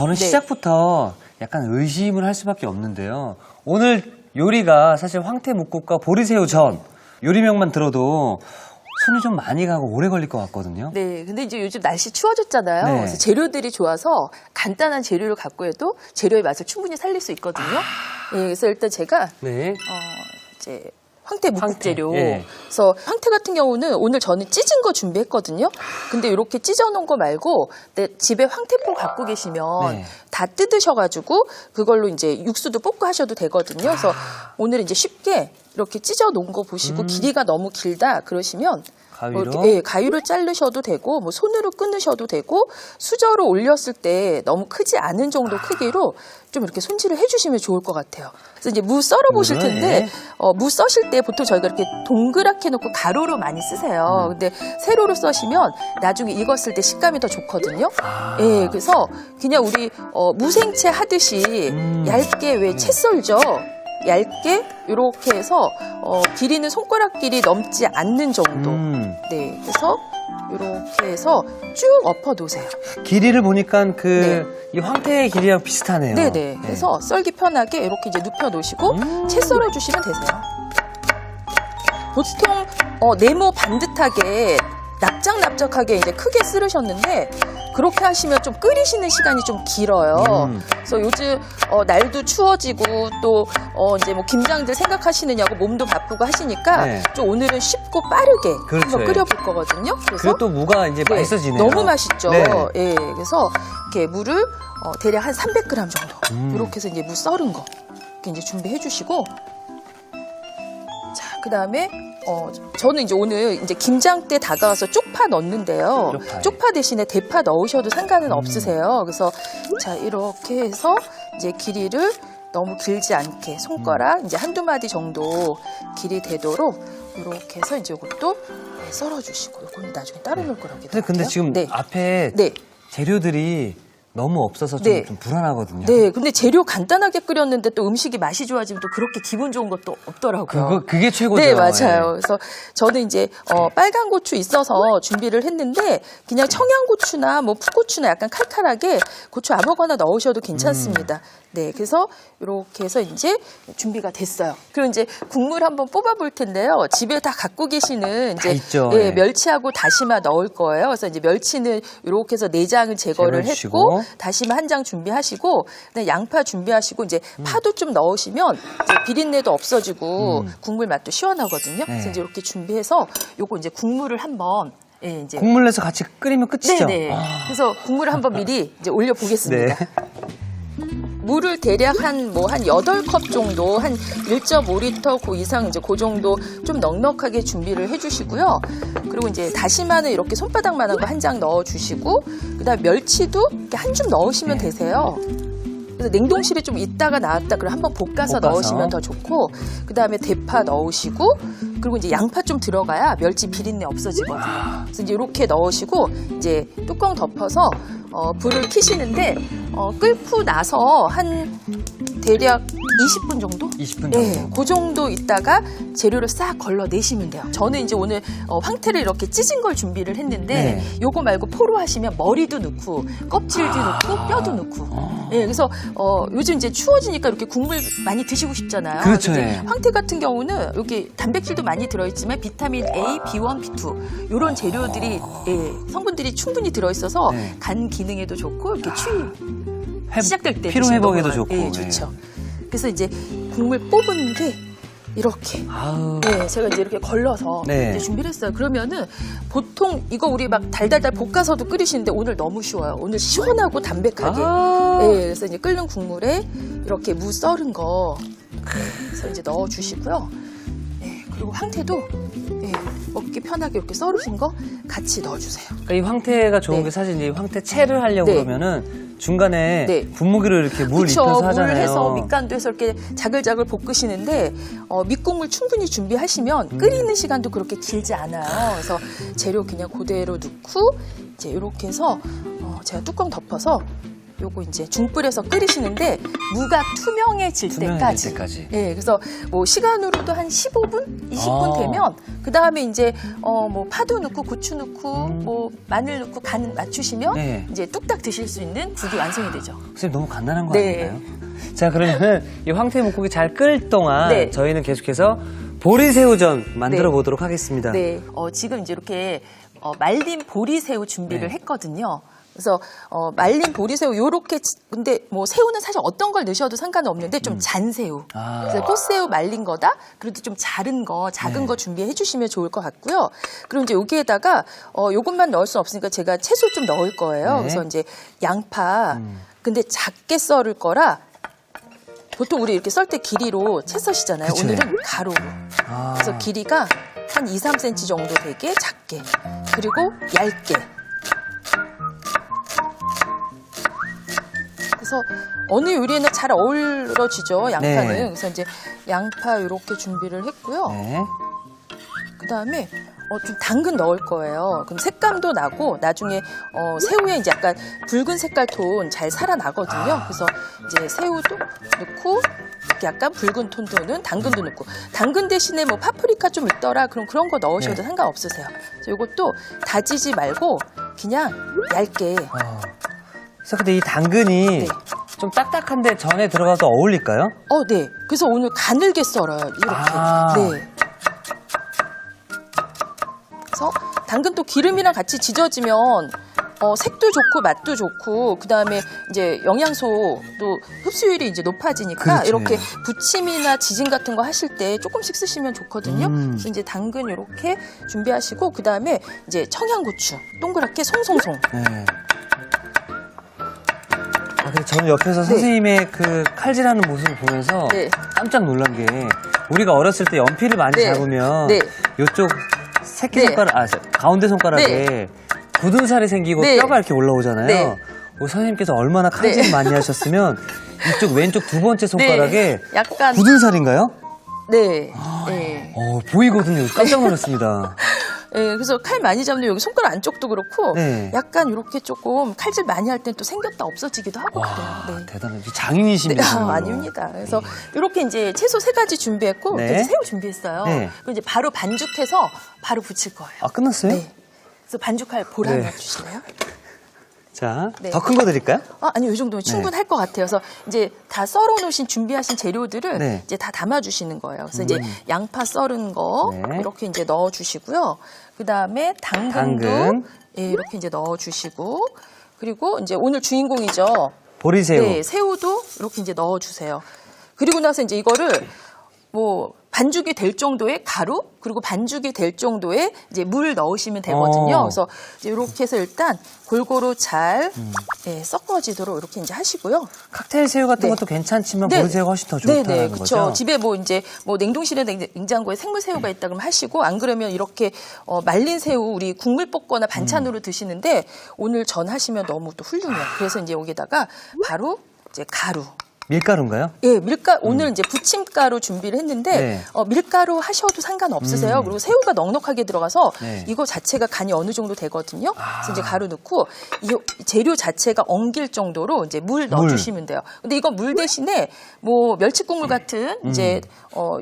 저는 네. 시작부터 약간 의심을 할 수밖에 없는데요. 오늘 요리가 사실 황태묵국과 보리새우전 요리명만 들어도 손이 좀 많이 가고 오래 걸릴 것 같거든요. 네, 근데 이제 요즘 날씨 추워졌잖아요. 네. 그래서 재료들이 좋아서 간단한 재료를 갖고 해도 재료의 맛을 충분히 살릴 수 있거든요. 예, 그래서 일단 제가 네. 이제 황태 묵국 황태, 재료. 예. 그래서 황태 같은 경우는 오늘 저는 찢은 거 준비했거든요. 근데 이렇게 찢어놓은 거 말고 내 집에 황태포 갖고 계시면 네. 다 뜯으셔가지고 그걸로 이제 육수도 볶고 하셔도 되거든요. 그래서 오늘 이제 쉽게 이렇게 찢어놓은 거 보시고 길이가 너무 길다 그러시면 가위로? 이렇게, 예, 가위로 자르셔도 되고 뭐 손으로 끊으셔도 되고 수저로 올렸을 때 너무 크지 않은 정도 크기로 좀 이렇게 손질을 해주시면 좋을 것 같아요. 그래서 이제 무 썰어 보실 텐데 무 써실 때 보통 저희가 이렇게 동그랗게 놓고 가로로 많이 쓰세요. 근데 세로로 써시면 나중에 익었을 때 식감이 더 좋거든요. 예, 그래서 그냥 우리 무생채 하듯이 얇게 왜 채 썰죠. 얇게 이렇게 해서 길이는 손가락 길이 넘지 않는 정도. 네, 그래서 이렇게 해서 쭉 엎어 놓으세요. 길이를 보니까 이 황태의 길이랑 비슷하네요. 네네. 그래서 썰기 편하게 이렇게 이제 눕혀 놓으시고 채 썰어 주시면 되세요. 보통 네모 반듯하게 납작납작하게 이제 크게 썰으셨는데 그렇게 하시면 좀 끓이시는 시간이 좀 길어요. 그래서 요즘 날도 추워지고 또 이제 뭐 김장들 생각하시느냐고 몸도 바쁘고 하시니까 네. 좀 오늘은 쉽고 빠르게 그렇죠. 한번 끓여볼 거거든요. 그리고 또 무가 이제 네, 맛있어지네요. 너무 맛있죠. 네. 예, 그래서 이렇게 무를 대략 한 300g 정도 이렇게 해서 이제 무 썰은 거 이렇게 이제 준비해 주시고 자, 그다음에 저는 이제 오늘 이제 김장 때 다가와서 쪽파 넣는데요. 쪽파요. 쪽파 대신에 대파 넣으셔도 상관은 없으세요. 그래서 자, 이렇게 해서 이제 길이를 너무 길지 않게 손가락 이제 한두 마디 정도 길이 되도록 이렇게 해서 이제 이것도 썰어 주시고 이거는 나중에 따로 넣을 거라고 선생님, 근데 지금 네. 앞에 네. 재료들이 너무 없어서 네. 좀 불안하거든요. 네, 근데 재료 간단하게 끓였는데 또 음식이 맛이 좋아지면 또 그렇게 기분 좋은 것도 없더라고요. 그게 최고죠. 네, 맞아요. 예. 그래서 저는 이제 빨간 고추 있어서 준비를 했는데 그냥 청양고추나 뭐 풋고추나 약간 칼칼하게 고추 아무거나 넣으셔도 괜찮습니다. 네, 그래서 이렇게 해서 이제 준비가 됐어요. 그리고 이제 국물 한번 뽑아볼 텐데요. 집에 다 갖고 계시는 다 이제 있죠. 예, 예. 멸치하고 다시마 넣을 거예요. 그래서 이제 멸치는 이렇게 해서 내장을 제거를 제거해 했고 주시고. 다시마 한 장 준비하시고 그다음에 양파 준비하시고 이제 파도 좀 넣으시면 이제 비린내도 없어지고 국물 맛도 시원하거든요. 그래서 네. 이제 이렇게 준비해서 요거 이제 국물을 한번 예, 이제 국물 내서 같이 끓이면 끝이죠. 네네. 그래서 국물을 한번 미리 이제 올려 보겠습니다. 네. 물을 대략 한 8컵 정도, 한 1.5리터 그 이상 이제 그 정도 좀 넉넉하게 준비를 해주시고요. 그리고 이제 다시마는 이렇게 손바닥만한 거 한 장 넣어주시고, 그다음 멸치도 이렇게 한 줌 넣으시면 되세요. 그래서 냉동실에 좀 있다가 나왔다 그럼 한번 볶아서 넣으시면 더 좋고, 그다음에 대파 넣으시고, 그리고 이제 양파 좀 들어가야 멸치 비린내 없어지거든요. 그래서 이제 이렇게 넣으시고 이제 뚜껑 덮어서 불을 켜시는데 끓고 나서 한 대략 20분 정도? 20분 네, 정도. 그 정도 있다가 재료를 싹 걸러내시면 돼요. 저는 이제 오늘 황태를 이렇게 찢은 걸 준비를 했는데 네. 요거 말고 포로 하시면 머리도 넣고 껍질도 넣고 뼈도 넣고. 예, 그래서 요즘 이제 추워지니까 이렇게 국물 많이 드시고 싶잖아요. 그렇죠, 그래서 이제 예. 황태 같은 경우는 여기 단백질도 많이 들어있지만 비타민 A, B1, B2 이런 재료들이 예, 성분들이 충분히 들어있어서 네. 간 기능에도 좋고 이렇게 추위 시작될 때 피로 드시면 회복에도 너무 좋고. 예, 좋죠. 그래서 이제 국물 뽑은 게 이렇게 아우. 네, 제가 이제 이렇게 걸러서 네. 이제 준비를 했어요. 그러면은 보통 이거 우리 막 달달달 볶아서도 끓이시는데 오늘 너무 쉬워요. 오늘 시원하고 담백하게. 네, 그래서 이제 끓는 국물에 이렇게 무 썰은 거 그래서 이제 넣어주시고요. 네, 그리고 황태도 네, 먹기 편하게 이렇게 썰으신 거 같이 넣어주세요. 그러니까 이 황태가 좋은 네. 게 사실 이 황태채를 하려고 네. 그러면은 중간에 네. 분무기로 이렇게 물 그쵸, 입혀서 물 하잖아요. 해서 밑간도 해서 이렇게 자글자글 볶으시는데 밑국물 충분히 준비하시면 끓이는 시간도 그렇게 길지 않아요. 그래서 재료 그냥 그대로 넣고 이제 이렇게 해서 제가 뚜껑 덮어서 요거 이제 중불에서 끓이시는데 무가 투명해질 때까지. 네, 그래서 뭐 시간으로도 한 15분, 20분 되면 그 다음에 이제 뭐 파도 넣고 고추 넣고 뭐 마늘 넣고 간 맞추시면 네. 이제 뚝딱 드실 수 있는 국이 완성이 되죠. 선생님 너무 간단한 거 네. 아닌가요? 자, 그러면 이 황태 묵국이 잘 끓을 동안 네. 저희는 계속해서 보리새우전 만들어 보도록 하겠습니다. 네, 지금 이제 이렇게 말린 보리새우 준비를 네. 했거든요. 그래서 말린 보리새우 요렇게 근데 뭐 새우는 사실 어떤 걸 넣으셔도 상관은 없는데 좀 잔새우. 그래서 꽃새우 말린 거다. 그래도 좀 작은 네. 거 준비해 주시면 좋을 것 같고요. 그리고 이제 여기에다가 요것만 넣을 수 없으니까 제가 채소 좀 넣을 거예요. 네. 그래서 이제 양파. 근데 작게 썰을 거라 보통 우리 이렇게 썰 때 길이로 채 써시잖아요. 그쵸. 오늘은 가로로. 그래서 길이가 한 2, 3cm 정도 되게 작게. 그리고 얇게. 그래서 어느 요리에는 잘 어우러지죠, 양파는. 네. 그래서 이제 양파 이렇게 준비를 했고요. 네. 그다음에 좀 당근 넣을 거예요. 그럼 색감도 나고 나중에 새우에 이제 약간 붉은 색깔 톤 잘 살아나거든요. 그래서 이제 새우도 넣고 이렇게 약간 붉은 톤 도는 당근도 넣고 당근 대신에 뭐 파프리카 좀 있더라 그럼 그런 거 넣으셔도 네. 상관없으세요. 그래서 이것도 다지지 말고 그냥 얇게. 그래서 근데 이 당근이 네. 좀 딱딱한데 전에 들어가도 어울릴까요? 네. 그래서 오늘 가늘게 썰어요. 이렇게. 네. 그래서 당근 또 기름이랑 같이 지져지면 색도 좋고 맛도 좋고 그다음에 이제 영양소도 흡수율이 이제 높아지니까 그렇죠. 이렇게 부침이나 지짐 같은 거 하실 때 조금씩 쓰시면 좋거든요. 그래서 이제 당근 이렇게 준비하시고 그다음에 이제 청양고추 동그랗게 송송송. 네. 근데 저는 옆에서 선생님의 그 칼질하는 모습을 보면서 네. 깜짝 놀란 게 우리가 어렸을 때 연필을 많이 네. 잡으면 네. 이쪽 새끼 네. 손가락, 가운데 손가락에 굳은 살이 생기고 네. 뼈가 이렇게 올라오잖아요. 네. 선생님께서 얼마나 칼질을 네. 많이 하셨으면 이쪽 왼쪽 두 번째 손가락에 약간 굳은 살인가요? 네. 네. 보이거든요. 깜짝 놀랐습니다. 네, 그래서 칼 많이 잡는 여기 손가락 안쪽도 그렇고 네. 약간 이렇게 조금 칼질 많이 할 땐 또 생겼다 없어지기도 하고 와, 그래요. 네. 대단해. 장인이십니다. 정말로. 아닙니다. 그래서 이렇게 이제 채소 3가지 준비했고 네. 이제 새우 준비했어요. 네. 그리고 이제 바로 반죽해서 바로 부칠 거예요. 끝났어요? 네. 그래서 반죽할 볼 하나 네. 주실래요? 자, 네. 더 큰 거 드릴까요? 아니요, 이 정도면 충분할 것 같아요. 그래서 이제 다 썰어 놓으신 준비하신 재료들을 네. 이제 다 담아 주시는 거예요. 그래서 이제 양파 썰은 거 네. 이렇게 이제 넣어 주시고요. 그다음에 당근도 당근. 이렇게 이제 넣어 주시고 그리고 이제 오늘 주인공이죠. 보리새우. 네, 새우도 이렇게 이제 넣어 주세요. 그리고 나서 이제 이거를 뭐 반죽이 될 정도의 가루 그리고 반죽이 될 정도의 이제 물 넣으시면 되거든요. 그래서 이제 이렇게 해서 일단 골고루 잘 섞어지도록 이렇게 이제 하시고요. 칵테일 새우 같은 네. 것도 괜찮지만 네. 보리새우가 훨씬 더 좋다는 네네, 거죠? 그렇죠. 집에 뭐 이제 뭐 냉동실에 냉장고에 생물 새우가 있다 그러면 하시고 안 그러면 이렇게 말린 새우 우리 국물 볶거나 반찬으로 드시는데 오늘 전 하시면 너무 또 훌륭해요. 그래서 이제 여기다가 바로 이제 가루. 밀가루인가요? 예, 오늘 이제 부침가루 준비를 했는데, 네. 밀가루 하셔도 상관없으세요. 그리고 새우가 넉넉하게 들어가서 네. 이거 자체가 간이 어느 정도 되거든요. 그래서 이제 가루 넣고, 이 재료 자체가 엉길 정도로 이제 물 넣어주시면 돼요. 근데 이거 물 대신에 뭐 멸치국물 같은 이제,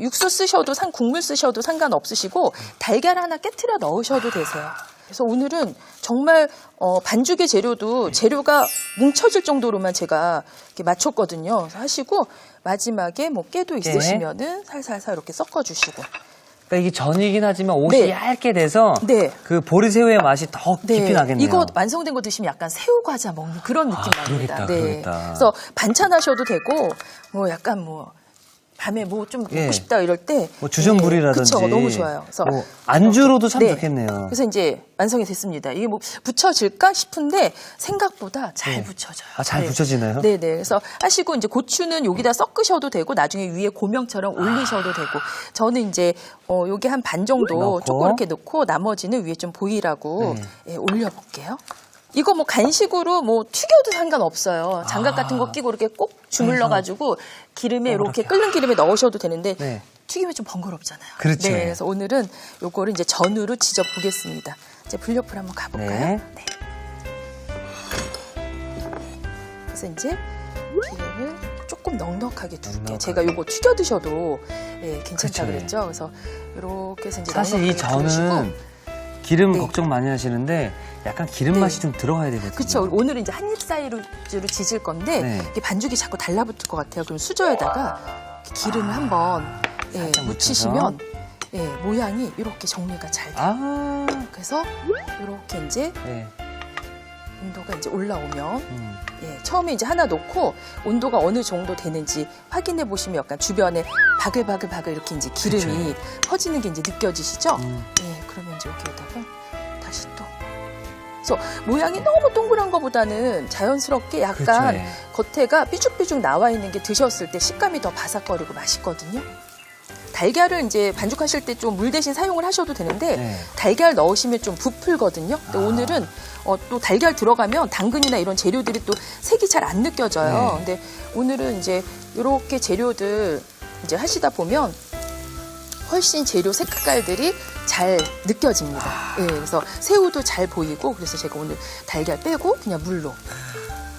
육수 쓰셔도 국물 쓰셔도 상관없으시고, 달걀 하나 깨트려 넣으셔도 되세요. 그래서 오늘은 정말 반죽의 재료가 뭉쳐질 정도로만 제가 이렇게 맞췄거든요. 그래서 하시고 마지막에 뭐 깨도 있으시면은 살살살 이렇게 섞어주시고. 그러니까 이게 전이긴 하지만 옷이 네. 얇게 돼서 네. 그 보리새우의 맛이 더 깊이 나겠네요. 이거 완성된 거 드시면 약간 새우 과자 먹는 그런 느낌 납니다. 그러겠다. 그래서 반찬 하셔도 되고 뭐 약간 뭐 밤에 뭐 좀 먹고 싶다 이럴 때 뭐 주전부리라든지 그쵸, 너무 좋아요. 그래서 뭐 안주로도 참 네. 좋겠네요. 그래서 이제 완성이 됐습니다. 이게 뭐 붙여질까 싶은데 생각보다 잘 붙여져요. 잘 붙여지나요? 네네. 그래서 하시고 이제 고추는 여기다 섞으셔도 되고 나중에 위에 고명처럼 올리셔도 되고 저는 이제 요게 한 반 정도 넣고. 조금 이렇게 넣고 나머지는 위에 좀 보이라고 올려볼게요. 이거 뭐 간식으로 뭐 튀겨도 상관없어요. 장갑 같은 거 끼고 이렇게 꼭 주물러가지고 기름에 이렇게 끓는 기름에 넣으셔도 되는데 네. 튀기면 좀 번거롭잖아요. 그렇죠. 네, 그래서 오늘은 요거를 이제 전으로 지져 보겠습니다. 이제 불옆으로 한번 가볼까요? 네. 네. 그래서 이제 기름을 조금 넉넉하게 두를게요. 넉넉하게. 제가 요거 튀겨 드셔도 예, 괜찮다 그쵸, 예. 그랬죠. 그래서 이렇게 해서 이제 사실 이 넉넉하게 두르시고. 전은 기름 네. 걱정 많이 하시는데 약간 기름 네. 맛이 좀 들어가야 되거든요. 그렇죠. 오늘은 이제 한 입 사이로 지질 건데 네. 이게 반죽이 자꾸 달라붙을 것 같아요. 그럼 수저에다가 이렇게 기름을 한번 예, 살짝 묻히시면 예, 모양이 이렇게 정리가 잘 돼요. 아, 그래서 이렇게 이제 네. 온도가 이제 올라오면 예, 처음에 이제 하나 놓고 온도가 어느 정도 되는지 확인해 보시면 약간 주변에 바글바글 이렇게 이제 기름이 퍼지는 게 이제 느껴지시죠? 예, 그러면 이제 여기에다가 다시 또. 그래서 모양이 너무 동그란 것보다는 자연스럽게 약간 그렇죠, 예. 겉에가 삐죽삐죽 나와 있는 게 드셨을 때 식감이 더 바삭거리고 맛있거든요. 달걀을 이제 반죽하실 때 좀 물 대신 사용을 하셔도 되는데 네. 달걀 넣으시면 좀 부풀거든요. 근데 오늘은 또 달걀 들어가면 당근이나 이런 재료들이 또 색이 잘 안 느껴져요. 네. 근데 오늘은 이제 이렇게 재료들 이제 하시다 보면 훨씬 재료 색깔들이 잘 느껴집니다. 예, 그래서 새우도 잘 보이고 그래서 제가 오늘 달걀 빼고 그냥 물로.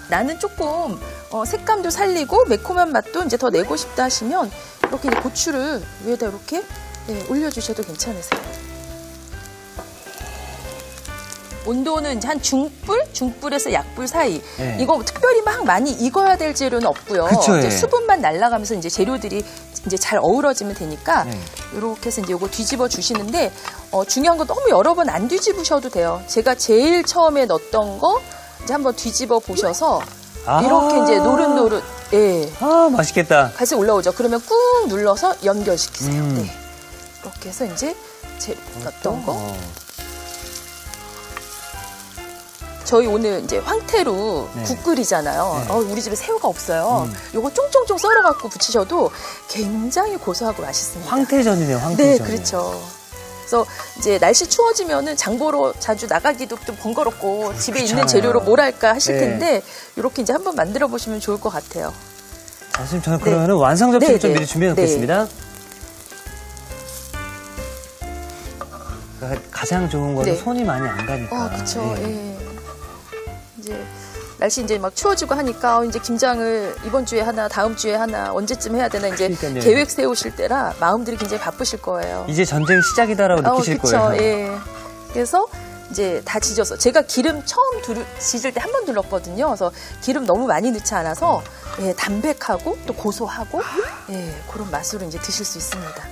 나는 조금 색감도 살리고 매콤한 맛도 이제 더 내고 싶다 하시면 이렇게 이제 고추를 위에다 이렇게 예, 올려주셔도 괜찮으세요. 온도는 이제 한 중불에서 약불 사이. 네. 이거 특별히 막 많이 익어야 될 재료는 없고요. 그쵸, 이제 예. 수분만 날아가면서 이제 재료들이 이제 잘 어우러지면 되니까 네. 이렇게 해서 이제 이거 뒤집어 주시는데 중요한 건 너무 여러 번 안 뒤집으셔도 돼요. 제가 제일 처음에 넣었던 거 이제 한번 뒤집어 보셔서 아. 이렇게 이제 노릇노릇 예. 아, 맛있겠다. 같이 올라오죠. 그러면 꾹 눌러서 연결시키세요. 음. 네. 이렇게 해서 이제 넣었던 거. 저희 오늘 이제 황태로 네. 국 끓이잖아요. 네. 우리 집에 새우가 없어요. 요거 쫑쫑쫑 썰어갖고 부치셔도 굉장히 고소하고 맛있습니다. 황태전이네요, 네, 황태전. 그렇죠. 그래서 이제 날씨 추워지면은 장보러 자주 나가기도 좀 번거롭고 집에 있는 그렇잖아요. 재료로 뭘 할까 하실 네. 텐데 이렇게 이제 한번 만들어 보시면 좋을 것 같아요. 자, 선생님, 저는 그러면 완성 접시를 네, 좀 네. 미리 준비해 놓겠습니다. 가장 좋은 거는 네. 손이 많이 안 가니까. 그렇죠. 예. 예. 이제 날씨 이제 막 추워지고 하니까 이제 김장을 이번 주에 하나, 다음 주에 하나 언제쯤 해야 되나 이제 그러니까요. 계획 세우실 때라 마음들이 굉장히 바쁘실 거예요. 이제 전쟁 시작이다라고 느끼실 그쵸. 거예요. 예. 그래서 이제 다 지져서 제가 기름 처음 지질 때 한 번 둘렀거든요. 그래서 기름 너무 많이 넣지 않아서 예, 담백하고 또 고소하고 예, 그런 맛으로 이제 드실 수 있습니다.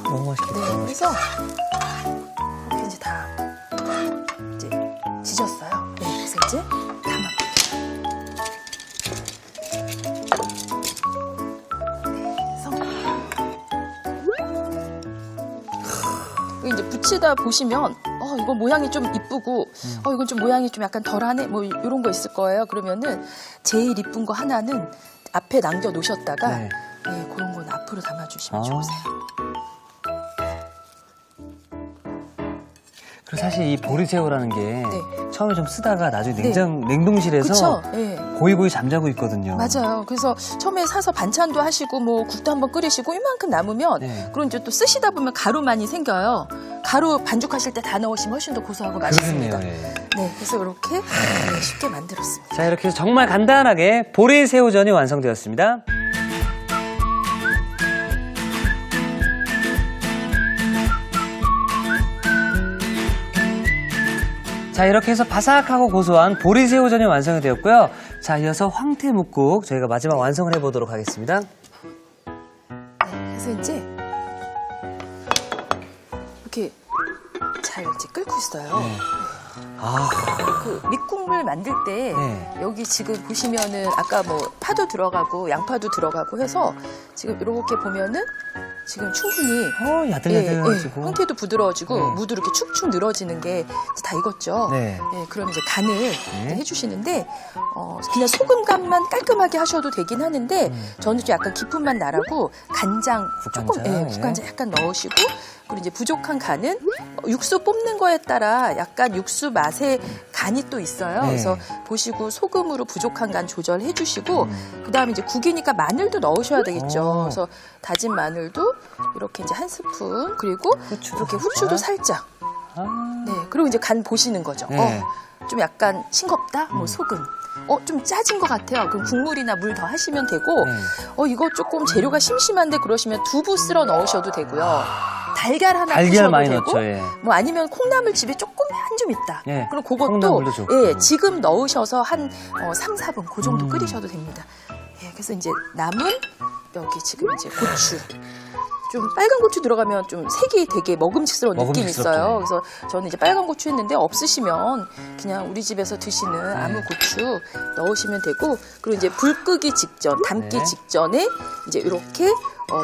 너무 맛있겠다. 네, 너무 그래서 이렇게 이제 다 이제 지졌어요. 네, 그래서 이제 담아볼게요. 네, 이제 붙이다 보시면 이거 모양이 좀 이쁘고 이건 좀 모양이 좀 약간 덜하네 뭐 이런 거 있을 거예요. 그러면은 제일 이쁜 거 하나는 앞에 남겨 놓으셨다가 네. 예, 그런 건 앞으로 담아주시면 아. 좋으세요. 그리고 사실 이 보리새우라는 게 처음에 좀 쓰다가 나중에 네. 냉동실에서 그쵸? 예. 고이고이 잠자고 있거든요. 맞아요. 그래서 처음에 사서 반찬도 하시고 뭐 국도 한번 끓이시고 이만큼 남으면 네. 그럼 이제 또 쓰시다 보면 가루 많이 생겨요. 가루 반죽하실 때 다 넣으시면 훨씬 더 고소하고 맛있습니다. 그렇네요. 예. 네, 그래서 이렇게 쉽게 만들었습니다. 자, 이렇게 해서 정말 간단하게 보리새우전이 완성되었습니다. 자, 이렇게 해서 바삭하고 고소한 보리새우전이 완성이 되었고요. 자, 이어서 황태묵국 저희가 마지막 완성을 해보도록 하겠습니다. 네, 그래서 이제 이렇게 잘 이제 끓고 있어요. 아, 그 밑국물 만들 때 네. 여기 지금 보시면은 아까 뭐 파도 들어가고 양파도 들어가고 해서 지금 이렇게 보면은 지금 충분히 야들야들해지고. 황태도 부드러워지고 네. 무도 이렇게 축축 늘어지는 게 이제 다 익었죠. 네. 그럼 이제 간을 이제 해주시는데 그냥 소금 간만 깔끔하게 하셔도 되긴 하는데 저는 좀 약간 깊은 맛 나라고 간장 국간장, 조금 예. 국간장 약간 넣으시고 그리고 이제 부족한 간은 육수 뽑는 거에 따라 약간 육수 맛의 간이 또 있어요. 네. 그래서 보시고 소금으로 부족한 간 조절해 주시고 그다음에 이제 국이니까 마늘도 넣으셔야 되겠죠. 그래서 다진 마늘도 이렇게 이제 한 스푼 그리고 후추도 이렇게 살짝. 후추도 살짝 네, 그리고 이제 간 보시는 거죠. 네. 좀 약간 싱겁다? 뭐 소금. 좀 짜진 것 같아요. 그럼 국물이나 물 더 하시면 되고, 네. 이거 조금 재료가 심심한데 그러시면 두부 쓸어 넣으셔도 되고요. 달걀 하나 달걀 푸셔도 많이 되고, 넣죠. 예. 뭐 아니면 콩나물 집에 조금 한 줌 있다. 예, 그럼 그것도 콩나물도 좋고. 예, 지금 넣으셔서 한 3, 4분 그 정도 끓이셔도 됩니다. 예, 그래서 이제 남은 여기 지금 이제 고추. 좀 빨간 고추 들어가면 좀 색이 되게 먹음직스러운 느낌이 먹음직스럽죠. 있어요. 그래서 저는 이제 빨간 고추 했는데 없으시면 그냥 우리 집에서 드시는 아무 고추 넣으시면 되고, 그리고 이제 불 끄기 직전, 담기 네. 직전에 이제 이렇게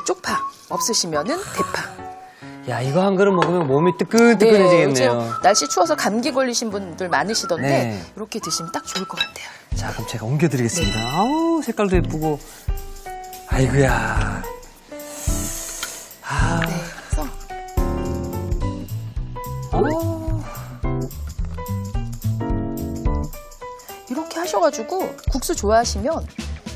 쪽파, 없으시면은 대파. 야, 이거 한 그릇 먹으면 몸이 뜨끈뜨끈해지겠네요. 요즘 날씨 추워서 감기 걸리신 분들 많으시던데 네. 이렇게 드시면 딱 좋을 것 같아요. 자, 그럼 제가 옮겨드리겠습니다. 아우, 색깔도 예쁘고. 아이고야. 아, 네, 그래서 이렇게 하셔가지고 국수 좋아하시면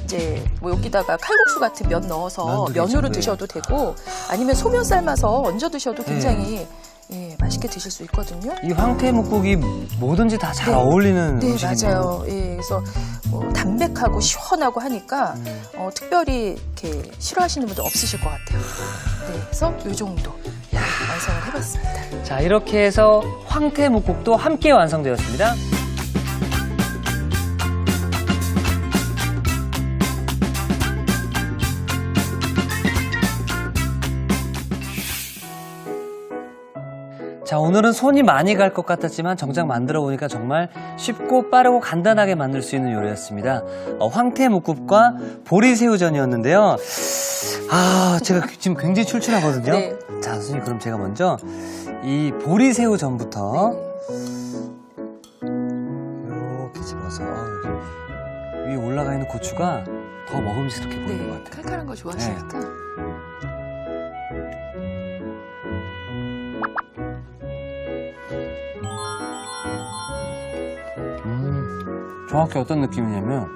이제 뭐 여기다가 칼국수 같은 면 넣어서 면도 면으로 괜찮고요. 드셔도 되고, 아니면 소면 삶아서 얹어 드셔도 굉장히 맛있게 드실 수 있거든요. 이 황태묵국이 뭐든지 다 잘 어울리는 네, 음식이네요. 맞아요. 예, 그래서 뭐 담백하고 시원하고 하니까 특별히 이렇게 싫어하시는 분들 없으실 것 같아요. 네, 그래서 이 정도 완성을 해봤습니다. 자, 이렇게 해서 황태묵국도 함께 완성되었습니다. 자, 오늘은 손이 많이 갈 것 같았지만 정작 만들어 보니까 정말 쉽고 빠르고 간단하게 만들 수 있는 요리였습니다. 황태묵국과 보리새우전이었는데요. 아, 제가 지금 굉장히 출출하거든요. 네. 자, 선생님, 그럼 제가 먼저 이 보리새우전부터 이렇게 집어서 위에 올라가 있는 고추가 더 먹음직스럽게 보이는 것 같아요. 칼칼한 거 좋아하시니까. 정확히 어떤 느낌이냐면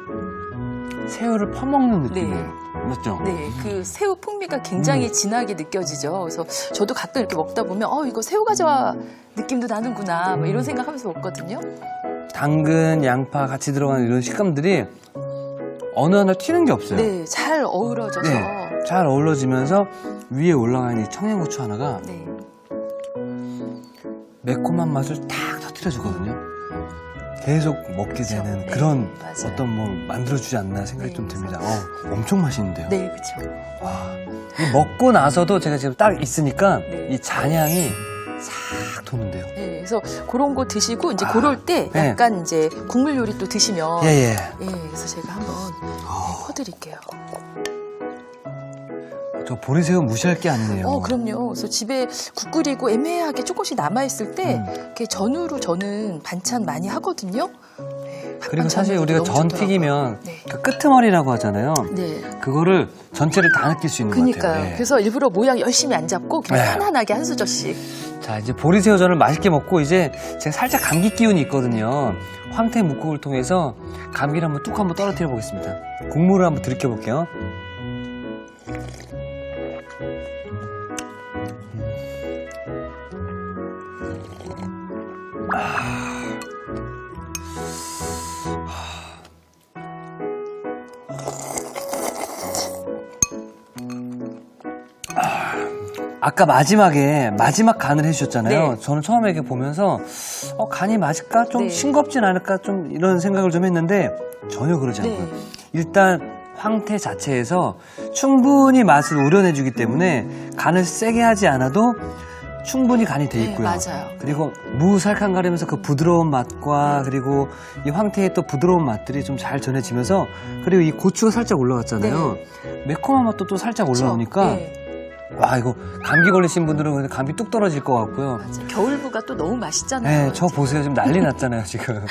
새우를 퍼먹는 느낌이에요. 맞죠? 네, 그 새우 풍미가 굉장히 진하게 느껴지죠. 그래서 저도 가끔 이렇게 먹다 보면 이거 새우 과자 느낌도 나는구나 뭐 이런 생각하면서 먹거든요. 당근, 양파 같이 들어가는 이런 식감들이 어느 하나 튀는 게 없어요. 네, 잘 어우러져서. 네, 잘 어우러지면서 위에 올라가 있는 이 청양고추 하나가 네. 매콤한 맛을 탁 터뜨려주거든요. 계속 먹게 되는 네, 그런 맞아요. 어떤 뭐 만들어주지 않나 생각이 네, 좀 듭니다. 엄청 맛있는데요. 네, 그렇죠. 와, 이 먹고 나서도 제가 지금 딱 있으니까 네. 이 잔향이 싹 도는데요. 네, 그래서 그런 거 드시고 이제 그럴 때 네. 약간 이제 국물 요리 또 드시면 예. 그래서 제가 한번 퍼드릴게요. 저 보리새우 무시할 게 아니네요. 그럼요. 그래서 집에 국 끓이고 애매하게 조금씩 남아있을 때 이렇게 전으로 저는 반찬 많이 하거든요. 네, 그리고 사실 우리가 너무 전 좋더라고요. 튀기면 네. 그 끄트머리라고 하잖아요. 네. 그거를 전체를 다 느낄 수 있는 것 그니까요. 같아요. 네. 그래서 일부러 모양 열심히 안 잡고 그냥 네. 편안하게 한 수저씩. 자, 이제 보리새우전을 맛있게 먹고 이제 제가 살짝 감기 기운이 있거든요. 황태묵국을 통해서 감기를 한번 떨어뜨려 보겠습니다. 국물을 한번 들이켜 볼게요. 아까 마지막 간을 해주셨잖아요. 네. 저는 처음에 이렇게 보면서 간이 맞을까? 좀 네. 싱겁진 않을까? 좀 이런 생각을 좀 했는데 전혀 그러지 않고요. 네. 일단 황태 자체에서 충분히 맛을 우려내주기 때문에 간을 세게 하지 않아도 충분히 간이 돼 네, 있고요. 맞아요. 그리고 무살캉거리면서 그 부드러운 맛과 그리고 이 황태의 또 부드러운 맛들이 좀 잘 전해지면서, 그리고 이 고추가 살짝 올라갔잖아요. 매콤한 맛도 또 살짝 올라오니까 네. 와, 이거 감기 걸리신 분들은 근데 감기 뚝 떨어질 것 같고요. 맞아요. 겨울부가 또 너무 맛있잖아요. 네, 저 보세요. 지금 난리 났잖아요, 지금.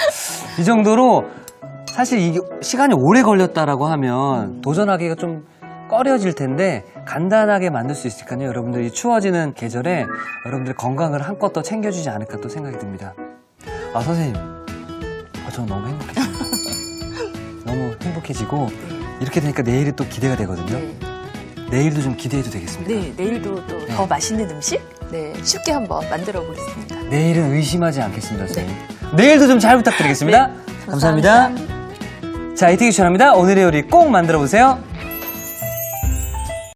이 정도로 사실 이게 시간이 오래 걸렸다라고 하면 도전하기가 좀 꺼려질 텐데 간단하게 만들 수 있으니까요. 여러분들이 추워지는 계절에 여러분들 건강을 한껏 더 챙겨주지 않을까 또 생각이 듭니다. 아, 선생님. 저 너무 행복해요. 너무 행복해지고 이렇게 되니까 내일이 또 기대가 되거든요. 네. 내일도 좀 기대해도 되겠습니까? 네, 내일도 또 더 맛있는 음식 쉽게 한번 만들어 보겠습니다. 내일은 의심하지 않겠습니다, 선생님. 내일도 좀 잘 부탁드리겠습니다. 네, 감사합니다. 자, 이태기 추천합니다. 오늘의 요리 꼭 만들어 보세요.